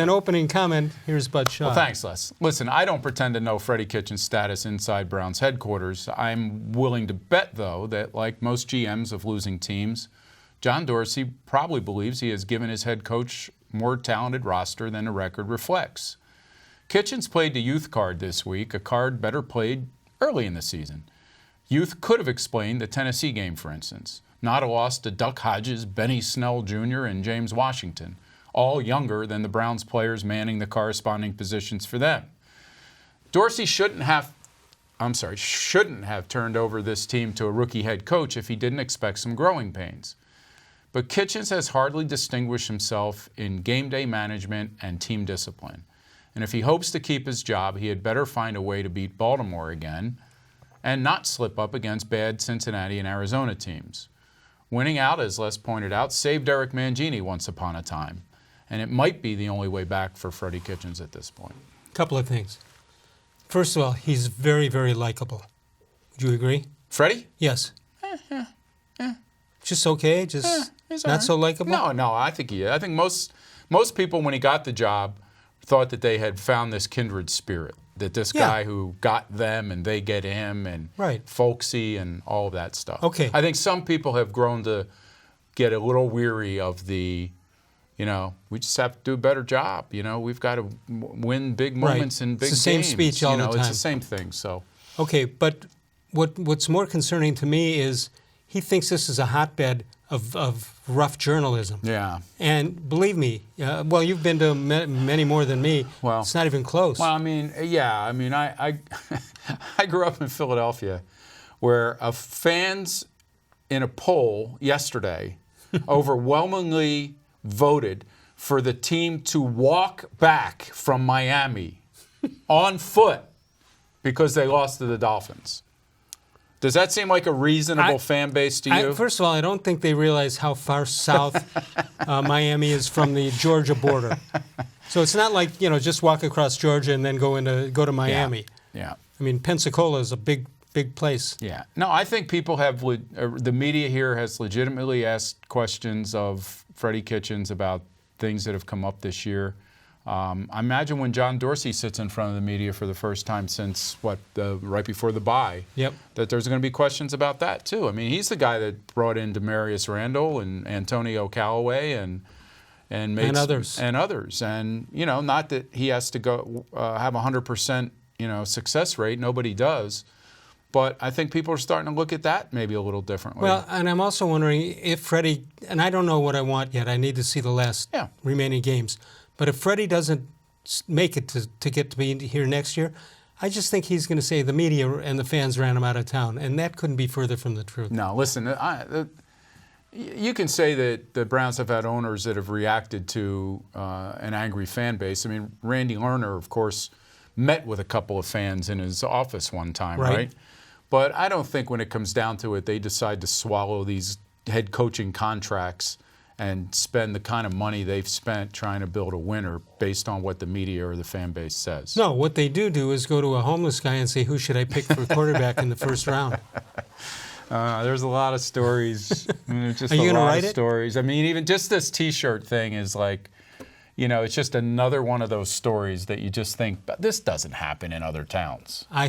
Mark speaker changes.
Speaker 1: An opening comment, here's Bud Shaw.
Speaker 2: Well, thanks, Les. Listen, I don't pretend to know Freddie Kitchens' status inside Browns headquarters. I'm willing to bet, though, that like most GMs of losing teams, John Dorsey probably believes he has given his head coach more talented roster than the record reflects. Kitchens played the youth card this week, a card better played early in the season. Youth could have explained the Tennessee game, for instance. Not a loss to Duck Hodges, Benny Snell Jr., and James Washington, all younger than the Browns players manning the corresponding positions for them. Dorsey shouldn't have turned over this team to a rookie head coach if he didn't expect some growing pains. But Kitchens has hardly distinguished himself in game day management and team discipline. And if he hopes to keep his job, he had better find a way to beat Baltimore again and not slip up against bad Cincinnati and Arizona teams. Winning out, as Les pointed out, saved Eric Mangini once upon a time. And it might be the only way back for Freddie Kitchens at this point.
Speaker 1: A couple of things. First of all, he's very, very likable. Would you agree?
Speaker 2: Freddie?
Speaker 1: Yes. Just okay? Just not so likable?
Speaker 2: No, I think he is. I think most people, when he got the job, thought that they had found this kindred spirit, that this guy who got them and they get him, and folksy and all of that stuff.
Speaker 1: Okay.
Speaker 2: I think some people have grown to get a little weary of the, we just have to do a better job. We've got to win big moments in big games.
Speaker 1: It's the same speech all the time.
Speaker 2: It's the same thing. So.
Speaker 1: Okay, but what's more concerning to me is he thinks this is a hotbed of rough journalism.
Speaker 2: Yeah.
Speaker 1: And believe me, you've been to many more than me. Well, it's not even close.
Speaker 2: Well, I I grew up in Philadelphia, where fans in a poll yesterday overwhelmingly voted for the team to walk back from Miami on foot because they lost to the Dolphins. Does that seem like a reasonable fan base to you?
Speaker 1: First of all, I don't think they realize how far south Miami is from the Georgia border. So it's not like, just walk across Georgia and then go to Miami.
Speaker 2: Yeah.
Speaker 1: I mean, Pensacola is a big place.
Speaker 2: Yeah. No, I think people have, the media here has legitimately asked questions of Freddie Kitchens about things that have come up this year. I imagine when John Dorsey sits in front of the media for the first time since, right before the bye, that there's going to be questions about that too. I mean, he's the guy that brought in Demarius Randall and Antonio Callaway and
Speaker 1: others.
Speaker 2: And, not that he has to go have 100%, success rate. Nobody does. But I think people are starting to look at that maybe a little differently.
Speaker 1: Well, and I'm also wondering if Freddie, and I don't know what I want yet. I need to see the last remaining games. But if Freddie doesn't make it to get to be here next year, I just think he's going to say the media and the fans ran him out of town. And that couldn't be further from the truth.
Speaker 2: No, listen, you can say that the Browns have had owners that have reacted to an angry fan base. I mean, Randy Lerner, of course, met with a couple of fans in his office one time, right? But I don't think when it comes down to it, they decide to swallow these head coaching contracts and spend the kind of money they've spent trying to build a winner based on what the media or the fan base says.
Speaker 1: No, what they do is go to a homeless guy and say, who should I pick for quarterback in the first round?
Speaker 2: There's a lot of stories. Just
Speaker 1: Are you
Speaker 2: a
Speaker 1: going to
Speaker 2: lot
Speaker 1: write
Speaker 2: of
Speaker 1: it?
Speaker 2: Stories. I mean, even just this T-shirt thing is like, it's just another one of those stories that you just think, this doesn't happen in other towns.
Speaker 1: I heard